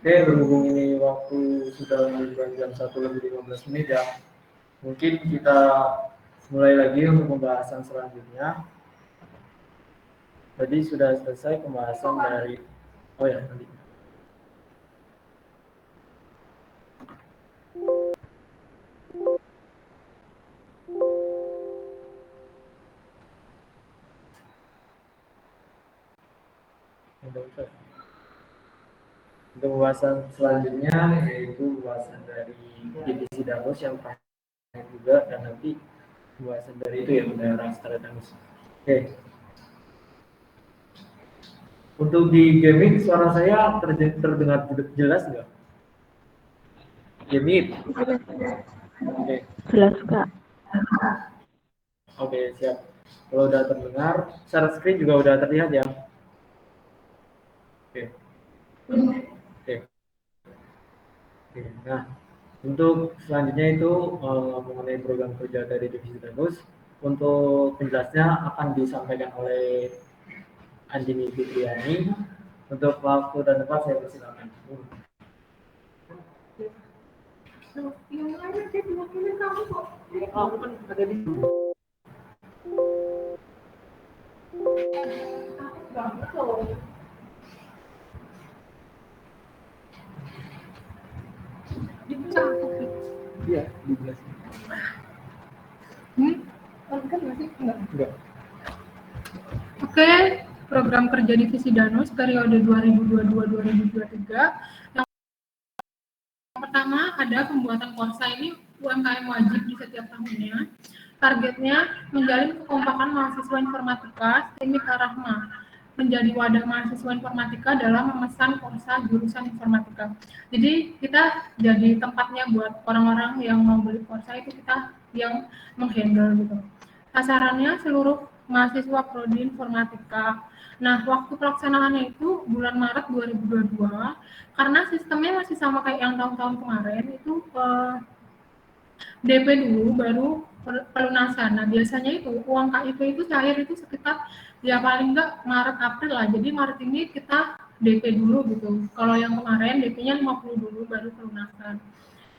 Oke, berhubung ini waktu sudah menunjukkan jam 1:15 ya, mungkin kita mulai lagi untuk pembahasan selanjutnya. Tadi sudah selesai pembahasan dari, oh ya nanti. Untuk pembahasan selanjutnya yaitu pembahasan dari divisi Danus yang terakhir juga, dan nanti pembahasan dari itu ya daerah Danus. Oke. Untuk di gaming suara saya terdengar jelas nggak? Gaming. Oke. Jelas Kak. Oke, siap. Kalau udah terdengar, share screen juga udah terlihat ya. Oke. Oke. Oke. Nah, untuk selanjutnya itu mengenai program kerja dari divisi Danus. Untuk penjelasnya akan disampaikan oleh Andini Fitriani. Untuk waktu dan tempat saya persilakan. Yang lain dia diwakili kamu kok. Kamu kan ada di Iya, di belas. Kan masih Enggak. Oke, program kerja divisi Danus periode 2022-2023. Yang pertama ada pembuatan Korsa. Ini UMKM wajib di setiap tahunnya. Targetnya menjalin kekompakan mahasiswa informatika STIMIK Ar-Rahma, menjadi wadah mahasiswa informatika dalam memesan Korsa jurusan informatika. Jadi kita jadi tempatnya buat orang-orang yang mau beli Korsa, itu kita yang menghandle gitu. Sasarannya seluruh mahasiswa prodi informatika. Nah, waktu pelaksanaannya itu bulan Maret 2022, karena sistemnya masih sama kayak yang tahun-tahun kemarin, itu DP dulu baru pelunasan. Nah, biasanya itu uang KIP itu cair itu sekitar ya paling enggak Maret April lah. Jadi Maret ini kita DP dulu gitu. Kalau yang kemarin DP-nya 50 dulu baru pelunasan.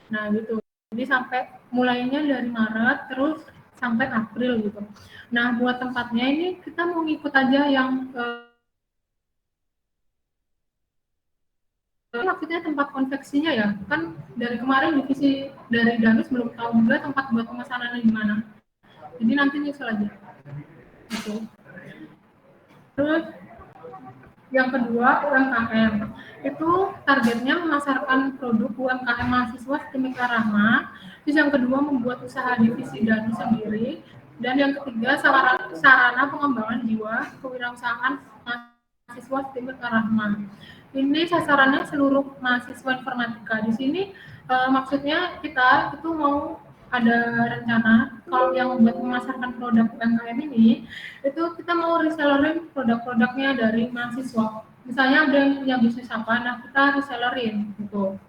Nah, gitu. Jadi sampai mulainya dari Maret terus sampai April gitu. Nah, buat tempatnya ini kita mau ngikut aja yang maksudnya tempat konveksinya ya, kan dari kemarin divisi dari Danus belum tahu juga tempat buat pemesanannya di mana. Jadi nanti nyusul aja. Gitu. Terus yang kedua UMKM. Itu targetnya memasarkan produk UMKM mahasiswa STIMIK Ar-Rahma. Terus yang kedua membuat usaha divisi Danus sendiri. Dan yang ketiga sarana pengembangan jiwa kewirausahaan mahasiswa STIMIK Ar-Rahma. Ini sasarannya seluruh mahasiswa informatika. Di sini maksudnya kita itu mau ada rencana kalau yang buat memasarkan produk UMKM ini itu kita mau resellerin produk-produknya dari mahasiswa. Misalnya ada yang punya bisnis apa, nah kita resellerin gitu.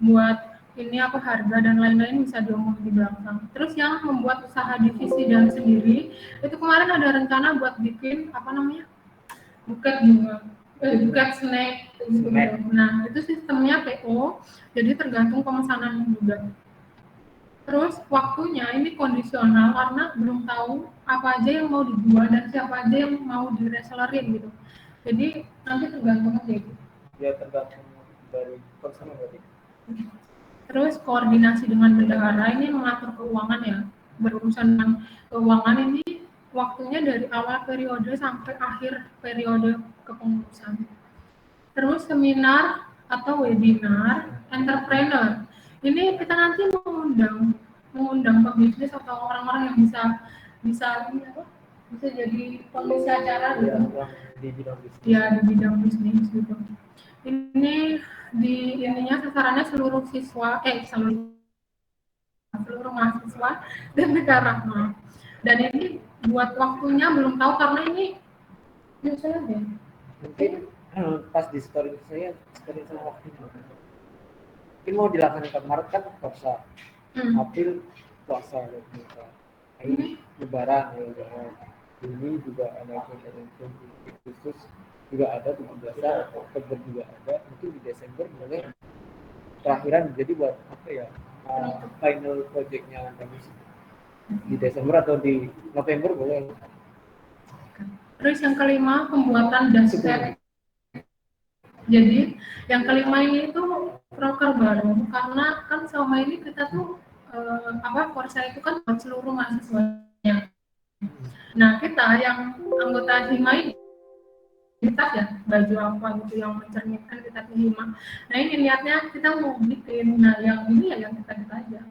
Buat ini apa harga dan lain-lain bisa diomong di belakang. Terus yang membuat usaha divisi dan sendiri itu kemarin ada rencana buat bikin apa namanya buket bunga. Buket snack. Nah, itu sistemnya PO, jadi tergantung pemesanan juga. Terus waktunya ini kondisional karena belum tahu apa aja yang mau dijual dan siapa aja yang mau diresellerin gitu. Jadi nanti tergantung aja gitu. Ya tergantung dari person berarti. Terus koordinasi dengan bendahara ini mengatur keuangan ya. Berurusan dengan keuangan ini waktunya dari awal periode sampai akhir periode kepengurusan. Terus seminar atau webinar entrepreneur. Ini kita nanti mengundang pebisnis atau orang-orang yang bisa jadi pengisi acara gitu. Di bidang bisnis. Ya, di bidang bisnis gitu. Ini di ininya sasarannya seluruh seluruh mahasiswa dan negara. Dan ini buat waktunya belum tahu karena ini saya mungkin pas di story saya waktu itu. mungkin mau dilaksanakan Maret kan puasa, April puasa, Mei Lebaran, Juni juga ada Agustus juga ada 17-an, Oktober juga ada, mungkin di Desember boleh terakhiran jadi buat apa ya, final projectnya di Desember atau di November boleh. Terus yang kelima, pembuatan dashcam. Jadi yang kelima ini itu proker baru, karena kan selama ini kita tuh Korsa itu kan buat seluruh mahasiswanya. Nah, kita yang anggota HIMA ini kita ya baju apa gitu yang mencerminkan kita ke HIMA. Nah, ini niatnya kita mau bikin. Nah, yang ini ya yang kita aja.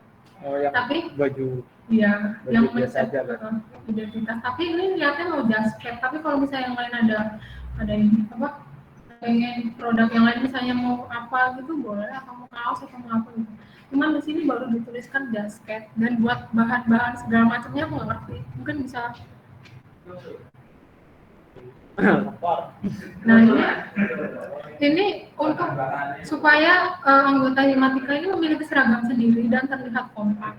Yang tapi baju ya yang biasa aja kan. Identitas. Tapi ini niatnya mau jasket. Tapi kalau misalnya yang lain ada ini pengen produk yang lain misalnya mau apa gitu boleh, atau mau kaos atau mau apa gitu. Cuman di sini baru dituliskan jasket, dan buat bahan-bahan segala macamnya aku nggak ngerti. Mungkin bisa. Nah ini untuk supaya anggota Himatika ini memiliki seragam sendiri dan terlihat kompak.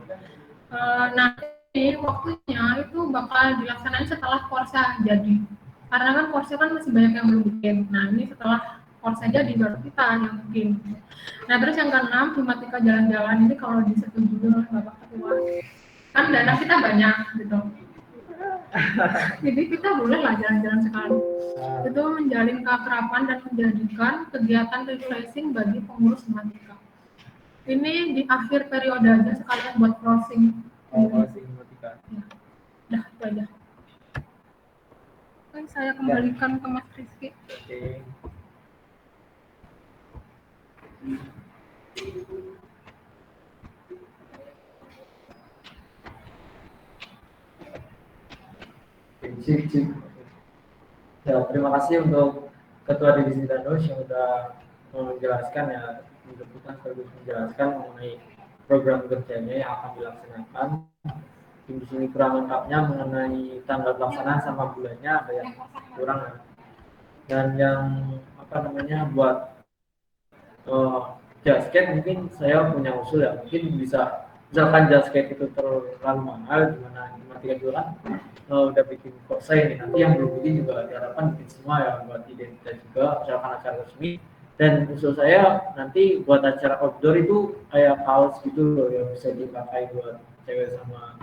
Nah ini waktunya itu bakal dilaksanakan setelah Korsa jadi. Karena kan Korsa kan masih banyak yang belum bikin. Nah ini setelah Korsa jadi baru kita yang bikin. Nah terus yang keenam, Himatika jalan-jalan ini kalau disetujui oleh Bapak Ketua. Kan dana kita banyak gitu. Jadi kita boleh lah jalan-jalan sekali. Itu menjalin keakraban dan menjadikan kegiatan refreshing bagi pengurus Himatika. Ini di akhir periode aja sekalian buat closing. Closing Himatika. Ya. Dah itu aja. Oke, saya kembalikan ke Mas Rizky. Oke. Cik. Ya, terima kasih untuk Ketua Divisi Danus yang sudah menjelaskan ya, menjelaskan mengenai program kerjanya yang akan dilaksanakan. Di sini kurang lengkapnya mengenai tanggal pelaksanaan sama bulannya ada yang kurang ya. Dan yang buat jasket mungkin saya punya usul ya, mungkin bisa misalkan jasket itu terlalu mahal, gimana juga kan udah bikin Korsa ini, nanti yang belum bikin juga diharapkan bikin semua ya, buat identitas juga misalkan acara resmi. Dan usul saya nanti buat acara outdoor itu kayak kaos gitu loh yang bisa dipakai buat cewek sama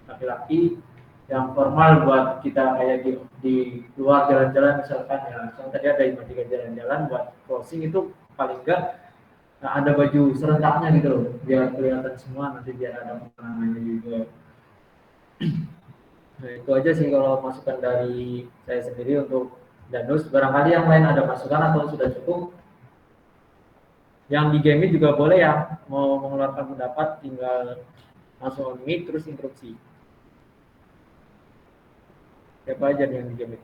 laki-laki, yang formal buat kita kayak di luar jalan-jalan misalkan ya, misalkan tadi ada 3 jalan-jalan buat closing itu paling enggak ada baju serentaknya gitu loh, biar kelihatan semua, nanti biar ada penangannya juga. Nah itu aja sih kalau masukan dari saya sendiri untuk Danus. Barangkali yang lain ada masukan atau sudah cukup. Yang di game juga boleh ya, mau mengeluarkan pendapat tinggal langsung on mic terus interupsi. Siapa aja yang di game?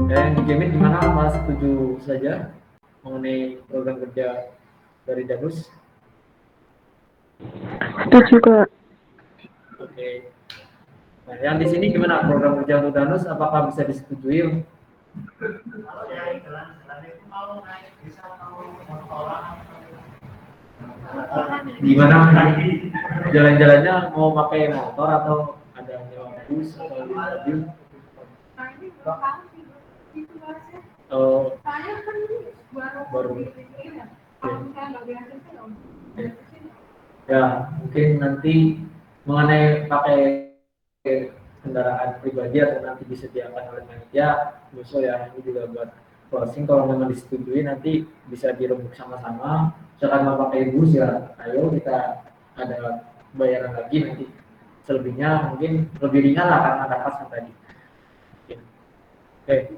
Yang di game gimana, Mas? Setuju saja mengenai program kerja dari Danus? Setuju Kak. Oke. Nah, yang di sini gimana program kerja untuk Danus? Apakah bisa disetujui? Gimana jalan-jalannya, mau pakai motor atau ada nyewa bus atau mobil? Baru. Ya, mungkin nanti mengenai pakai kendaraan pribadi atau nanti disediakan oleh panitia, musuh ya, ini juga buat closing. Kalau memang disetujui nanti bisa dirembuk sama-sama. Misalkan mau pakai bus ya, ayo kita ada bayaran lagi nanti. Selebihnya mungkin lebih ringan lah karena ada pas tadi. Oke.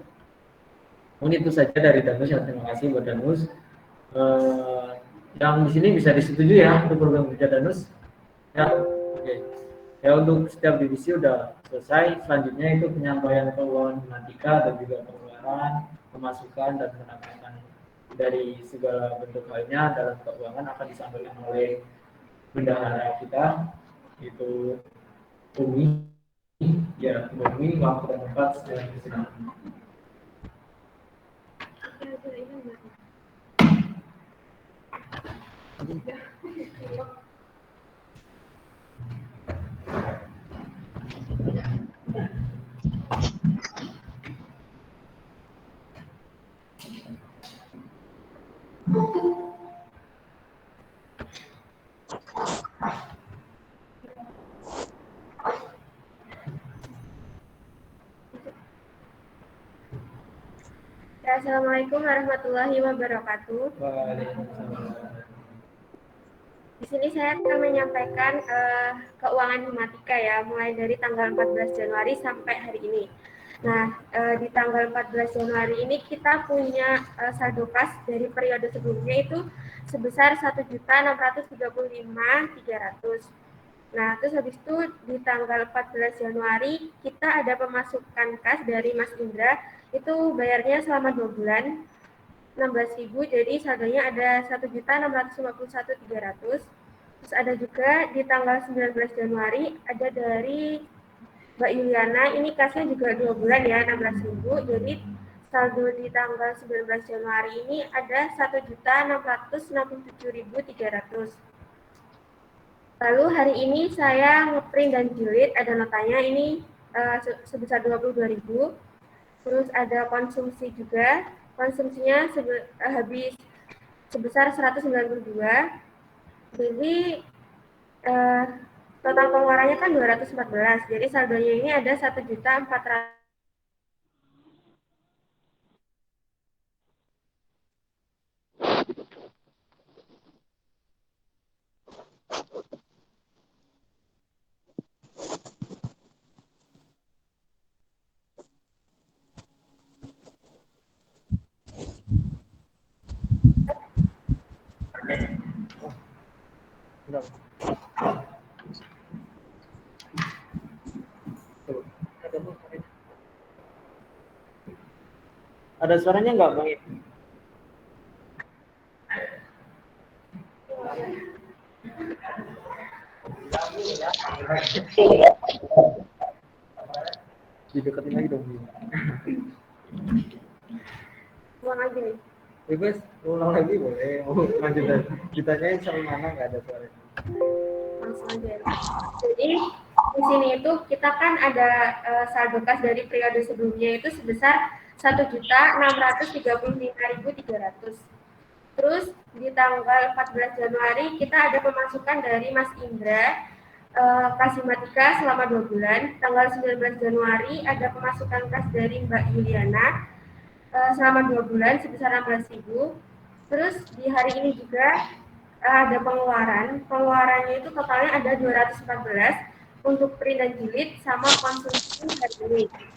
Mungkin itu saja dari Danus ya, terima kasih buat Danus. Yang di sini bisa disetujui ya untuk program kerja Danus. Ya, oke. Ya untuk setiap divisi udah selesai. Selanjutnya itu penyampaian keuangan Himatika dan juga pengeluaran, pemasukan dan pendapatan dari segala bentuk halnya dalam keuangan akan disampaikan oleh bendahara kita, itu Umi. Ya, Umi, waktu dan tempat sedang bersinar. Assalamualaikum warahmatullahi wabarakatuh. Di sini saya akan menyampaikan keuangan Himatika ya, mulai dari tanggal 14 Januari sampai hari ini. Nah, di tanggal 14 Januari ini kita punya saldo kas dari periode sebelumnya itu sebesar 1.635.300. Nah, terus habis itu di tanggal 14 Januari kita ada pemasukan kas dari Mas Indra, itu bayarnya selama 2 bulan 16.000, jadi saldonya ada 1.651.300. Terus ada juga di tanggal 19 Januari ada dari Mbak Yuliana, ini kasnya juga 2 bulan ya, 16.000, jadi saldo di tanggal 19 Januari ini ada 1.667.300. Lalu hari ini saya ngeprint dan jilid, ada notanya ini sebesar 22.000. Terus ada konsumsi juga, konsumsinya habis sebesar 192. Jadi total pengeluarannya kan 214. Jadi saldonya ini ada 1.400. Ada suaranya nggak, Bang? Dideketin lagi dong. Ulang lagi nih. Bebas, ulang lagi boleh. Lanjut aja. Ditanyain sampai mana nggak ada suaranya. Langsung aja. Jadi di sini itu kita kan ada saldo kas dari periode sebelumnya itu sebesar 1.635.300. Terus di tanggal 14 Januari kita ada pemasukan dari Mas Indra kas Himatika selama 2 bulan. Tanggal 19 Januari ada pemasukan kas dari Mbak Yuliana selama 2 bulan sebesar 16.000. Terus di hari ini juga ada pengeluarannya itu totalnya ada 214 untuk print dan jilid sama konsumsi hari ini.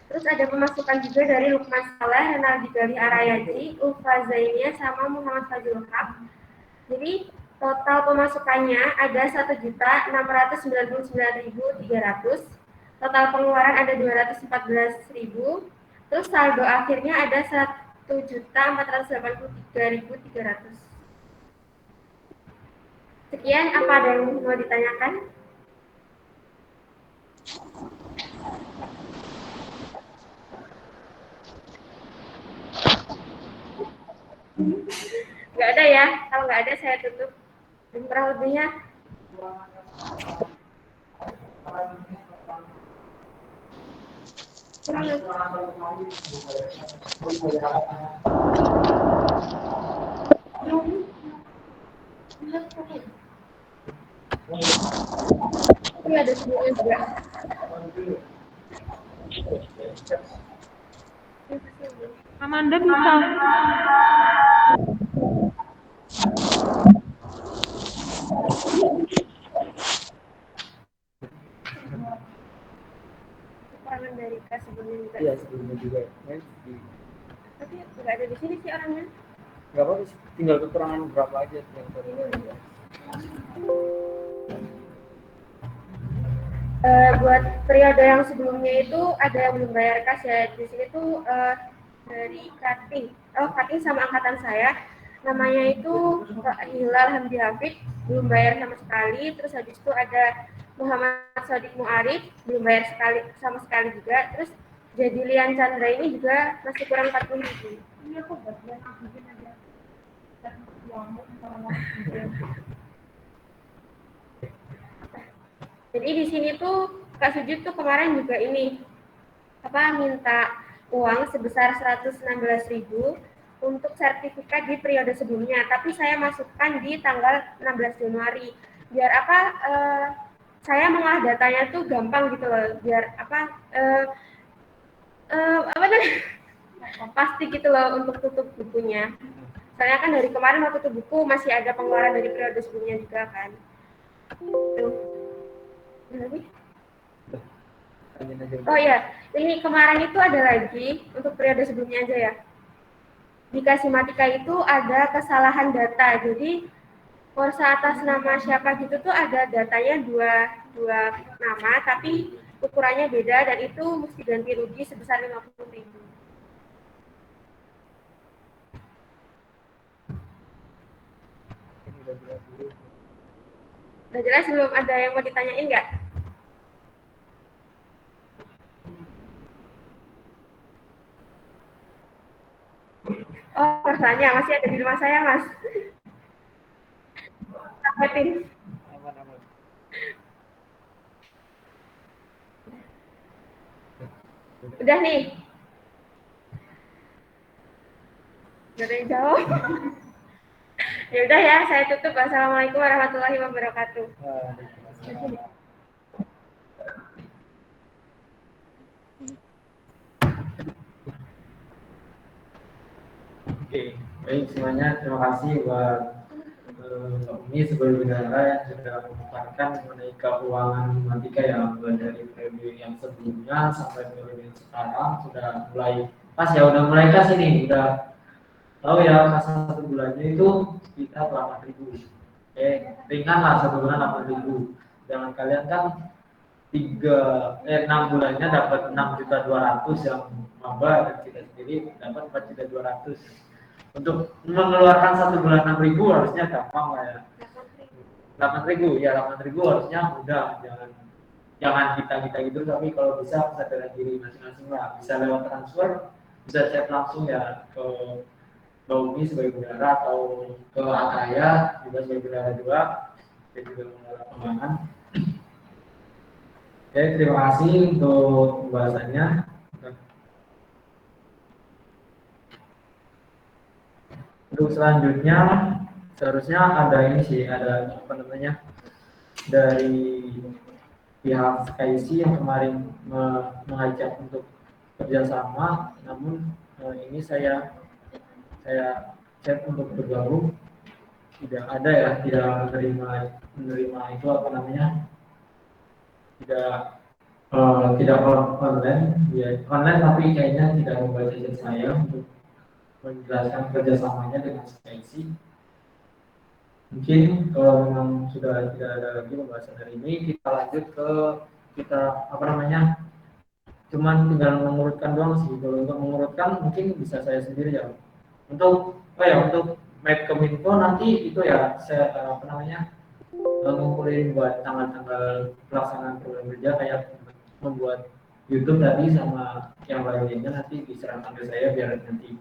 Terus ada pemasukan juga dari Lukman Saleh, Renaldi Galih Arayaji, Ulfa Zainia, sama Muhammad Fazil Haq. Jadi total pemasukannya ada 1.699.300. Total pengeluaran ada 214.000. Terus saldo akhirnya ada 1.483.300. Sekian, apa ada yang mau ditanyakan? Nggak ada ya? Kalau nggak ada saya tutup. Dan kurang lebihnya ini ada semuanya juga. Amanda bisa. Kekurangan dari kas sebelumnya juga. Iya, sebelumnya juga. Tapi nggak ada di sini sih orangnya. Nggak apa-apa, tinggal kekurangan berapa aja yang tadi. Buat periode yang sebelumnya itu ada yang belum bayar kas ya. Di sini tuh dari cutting sama angkatan saya, namanya itu Hilal Hamdi Hafid, belum bayar sama sekali. Terus habis itu ada Muhammad Sadiq Mu'arif, belum bayar sama sekali juga. Terus jadi Lian Chandra ini juga masih kurang 40.000. Ini aku buat aja. Jadi di sini tuh Kak Sujud tuh kemarin juga ini minta uang sebesar 116.000 untuk sertifikat di periode sebelumnya, tapi saya masukkan di tanggal 16 Januari biar saya mengolah datanya tuh gampang gitu loh, biar pasti gitu loh untuk tutup bukunya. Soalnya kan dari kemarin waktu tutup buku masih ada pengeluaran dari periode sebelumnya juga kan. Tuh. Oh ya, ini kemarin itu ada lagi untuk periode sebelumnya aja ya. Di Kasimatika itu ada kesalahan data. Jadi kursa atas nama siapa gitu tuh ada datanya dua nama, tapi ukurannya beda dan itu mesti ganti rugi sebesar 50.000. Udah jelas belum? Ada yang mau ditanyain nggak? Oh, kursanya masih ada di rumah saya, Mas. Tapetin. Udah nih. Udah ada yang jawab. Ya udah ya, saya tutup. Wassalamualaikum warahmatullahi wabarakatuh. Oke, baik semuanya. Terima kasih buat Umi sebagai bendahara yang sudah memaparkan mengenai keuangan matematika yang mulai dari periode yang sebelumnya sampai periode yang sekarang sudah mulai pas ya, udah mulai kas ini, udah tahu ya kas satu bulannya itu sekitar 8.000. Ringan lah satu bulan 8.000. Jangan kalian kan 6 bulannya dapat 6.200.000 yang maba, dan kita sendiri dapat 4.200.000. Untuk mengeluarkan satu bulan 6.000 harusnya gampang lah ya. 8.000 ya, 8.000 harusnya mudah, jangan kita gitu, tapi kalau bisa kesadaran diri masing-masing lah, bisa lewat transfer, bisa chat langsung ya ke Mbak Umi sebagai bendahara atau ke Ataya juga sebagai bendahara juga, dan juga bendahara pengembangan. Oke, terima kasih untuk pembahasannya. Untuk selanjutnya seharusnya ada ini sih, ada apa namanya, dari pihak KIC yang kemarin mengajak untuk kerjasama, namun ini saya chat untuk bergabung, tidak ada ya, tidak menerima itu apa namanya, tidak online ya, online tapi kayaknya tidak membaca chat saya untuk menjelaskan kerjasamanya dengan KIC. Mungkin kalau memang sudah tidak ada lagi pembahasan hari ini, kita lanjut ke apa namanya, cuman tinggal mengurutkan doang sih. Kalau untuk mengurutkan mungkin bisa saya sendiri ya. Untuk untuk Medcominfo nanti itu ya saya apa namanya, ngumpulin buat tanggal-tanggal pelaksanaan program kerja, kayak membuat YouTube tadi sama yang lainnya nanti diserahkan ke saya biar nanti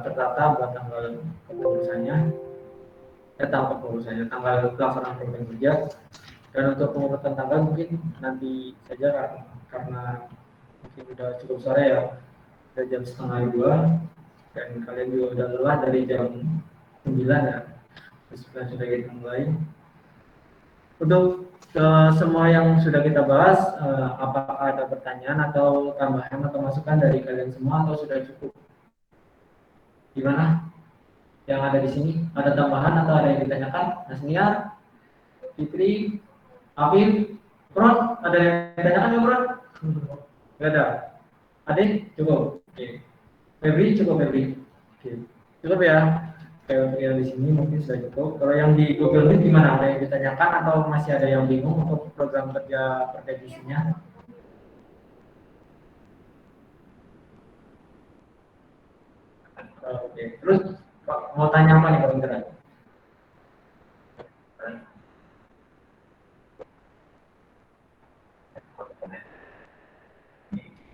tertata buat tanggal tanggal pelaksanaan program kerja. Dan untuk pengurutan tanggal mungkin nanti saja, karena mungkin udah cukup sore ya, udah jam 1:30 dan kalian juga udah lelah dari jam 9 ya, terus sudah kita mulai. Untuk semua yang sudah kita bahas, apakah ada pertanyaan atau tambahan atau masukan dari kalian semua, atau sudah cukup? Gimana? Yang ada di sini ada tambahan atau ada yang ditanyakan? Nasnia, Fitri, Afif, Bro, ada yang ditanyakan ya Bro? Tidak ada. Adik cukup. Oke. Febri cukup, Febri. Oke. Cukup ya. Oke, yang di sini mungkin sudah cukup. Kalau yang di Google Meet gimana? Ada yang ditanyakan atau masih ada yang bingung untuk program kerja perkemisinya? Oke. Terus mau tanya apa nih kalau beneran?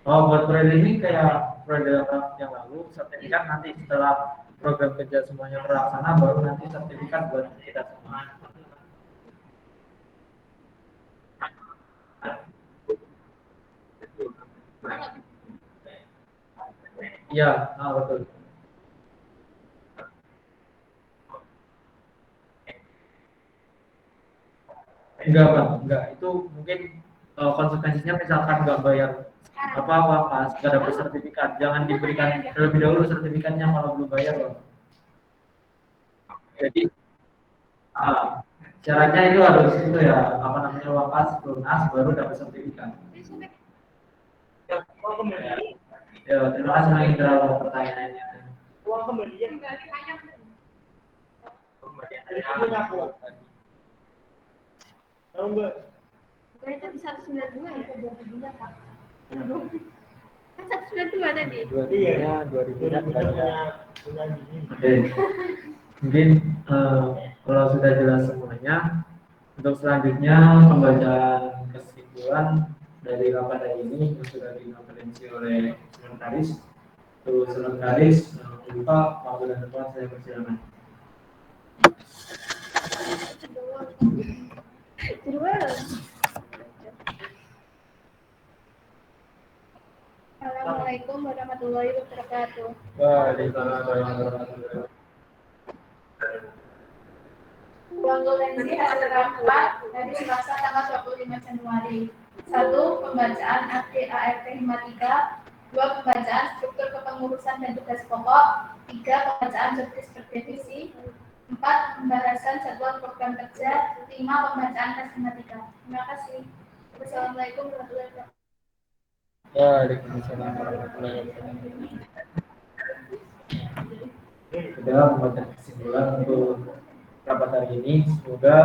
Oh, buat periode ini kayak periode yang lalu, sertifikat nanti setelah program kerja semuanya terlaksana, baru nanti sertifikat buat kita semua. Iya, betul. Enggak, Bang. Enggak. Itu mungkin konsekuensinya misalkan nggak bayar apa-apa pas nggak dapat sertifikat. Jangan diberikan terlebih dahulu sertifikatnya kalau belum bayar, Bang. Jadi syaratnya itu harus itu ya, apa namanya, wakas lunas baru dapat sertifikat. Ya, terima kasih Bang Indra untuk pertanyaannya. Berarti tadi 192 ya? Pak. Kan 192 tadi. 2000-nya Oke. Mungkin kalau sudah jelas semuanya, untuk selanjutnya pembacaan kesimpulan dari rapat hari ini yang sudah dikonferensi oleh sekretaris. Terus sekretaris lupa waktu dan tempat saya persilakan. Assalamualaikum warahmatullahi wabarakatuh. Waalaikumsalam warahmatullahi wabarakatuh. Konferensi hasil rapat dari Selasa tanggal 25 Januari. 1. Pembacaan ART Himatika. 2. Pembacaan struktur kepengurusan dan tugas pokok. 3. Pembacaan jobdesk berdivisi. 4. Pembahasan jadwal program kerja. 5. Pembacaan tes himatika. Terima kasih. Wassalamualaikum warahmatullahi wabarakatuh. Waalaikumsalam warahmatullahi wabarakatuh. Sudah membuat kesimpulan untuk rapat hari ini. Semoga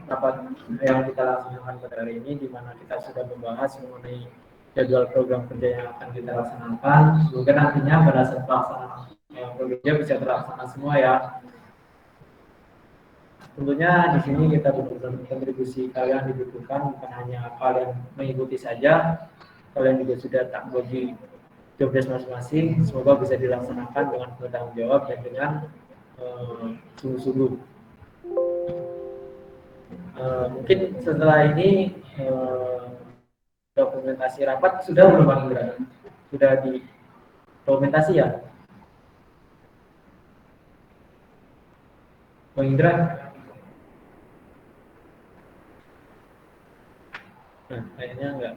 rapat yang kita laksanakan pada hari ini, di mana kita sudah membahas mengenai jadwal program kerja yang akan kita laksanakan. Semoga nantinya pada saat pelaksanaan program kerja bisa terlaksana semua ya. Tentunya di sini kita butuh kontribusi kalian dibutuhkan, bukan hanya kalian mengikuti saja, kalian juga sudah tak bagi jobdesk masing-masing. Semoga bisa dilaksanakan dengan bertanggung jawab dan dengan sungguh-sungguh. Mungkin setelah ini dokumentasi rapat sudah belum Bang Indra? Sudah di dokumentasi ya? Bang Indra? Nah, kayaknya enggak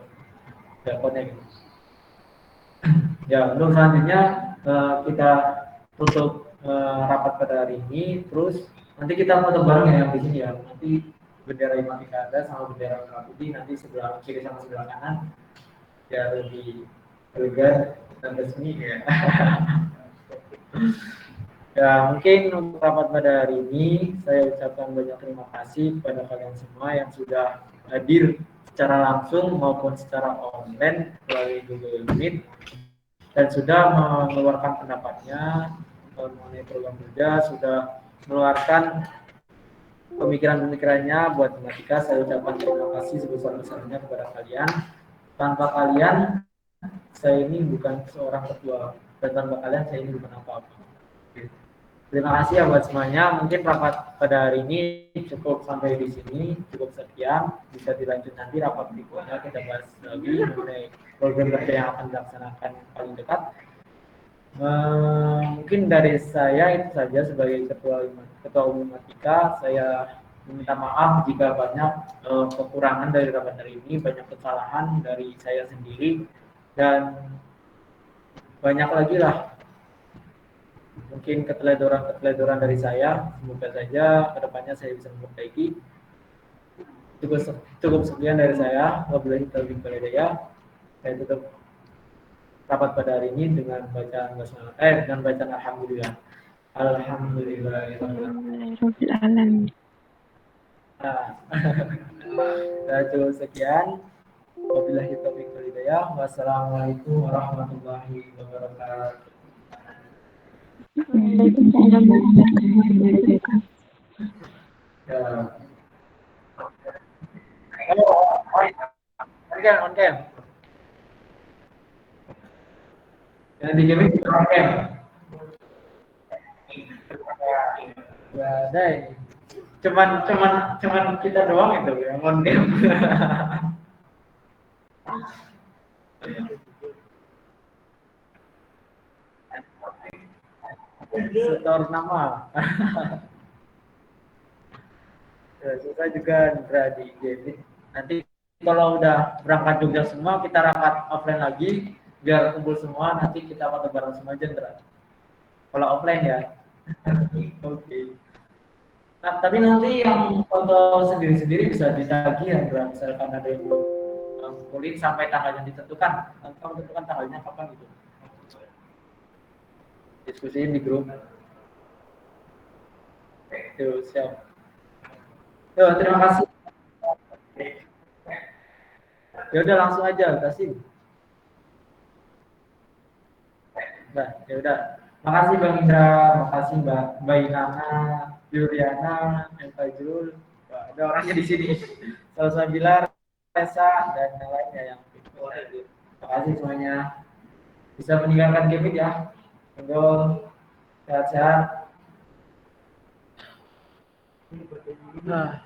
connect. Ya, untuk selanjutnya kita tutup rapat pada hari ini. Terus nanti kita foto bareng ya yang di sini ya. Nanti bendera Himatika ada sama bendera Merah Putih, nanti sebelah kiri sama sebelah kanan ya, lebih elegan dan resmi ya. Ya, mungkin untuk rapat pada hari ini saya ucapkan banyak terima kasih kepada kalian semua yang sudah hadir secara langsung maupun secara online melalui Google Meet dan sudah mengeluarkan pendapatnya mengenai program kerja, sudah mengeluarkan pemikiran-pemikirannya buat Himatika. Saya ucapkan terima kasih sebesar-besarnya kepada kalian. Tanpa kalian, saya ini bukan seorang ketua, dan tanpa kalian saya ini bukan apa-apa. Terima kasih ya buat semuanya. Mungkin rapat pada hari ini cukup sampai di sini, cukup sekian. Bisa dilanjut nanti rapat berikutnya, kita bahas lagi mengenai program kerja yang akan dilaksanakan paling dekat. Mungkin dari saya itu saja sebagai ketua umum Himatika. Saya meminta maaf jika banyak kekurangan dari rapat hari ini, banyak kesalahan dari saya sendiri, dan banyak lagi lah mungkin keteledoran dari saya. Semoga saja kedepannya saya bisa memperbaiki. Cukup sekian dari saya. Wabillahi taufiq wal hidayah. Saya tutup rapat pada hari ini dengan bacaan alhamdulillah. Alhamdulillahirabbil alamin. Cukup sekian. Wabillahi taufiq wal hidayah. Wassalamualaikum warahmatullahi wabarakatuh. Waalaikumsalam warahmatullahi wabarakatuh. Ya. On cam. Yang di gaming oke. Gak ada ini. Cuman kita doang itu yang on game. Setor nama. Ya, susah juga Indra di game. Nanti kalau udah berangkat Jogja semua, kita rapat offline lagi, biar kumpul semua, nanti kita foto bareng semua aja, Indra. Kalau offline ya. Oke. Nah, tapi nanti yang foto sendiri-sendiri bisa ditagih ya, Indra. Misalkan ada yang ngumpulin sampai tanggalnya ditentukan. Nanti kamu tentukan tanggalnya kapan gitu. Diskusiin di grup. Tuh, siap. Yo, terima kasih. Ya udah langsung aja, kasih. Nah, ya udah. Makasih Bang Indra, makasih Mbak Inana, Juliana, Fajrul. Wah, ada orangnya di sini. Salsabila, Resa, dan yang lainnya yang makasih semuanya. Bisa meninggalkan Kevin ya. Semoga sehat-sehat. Nah.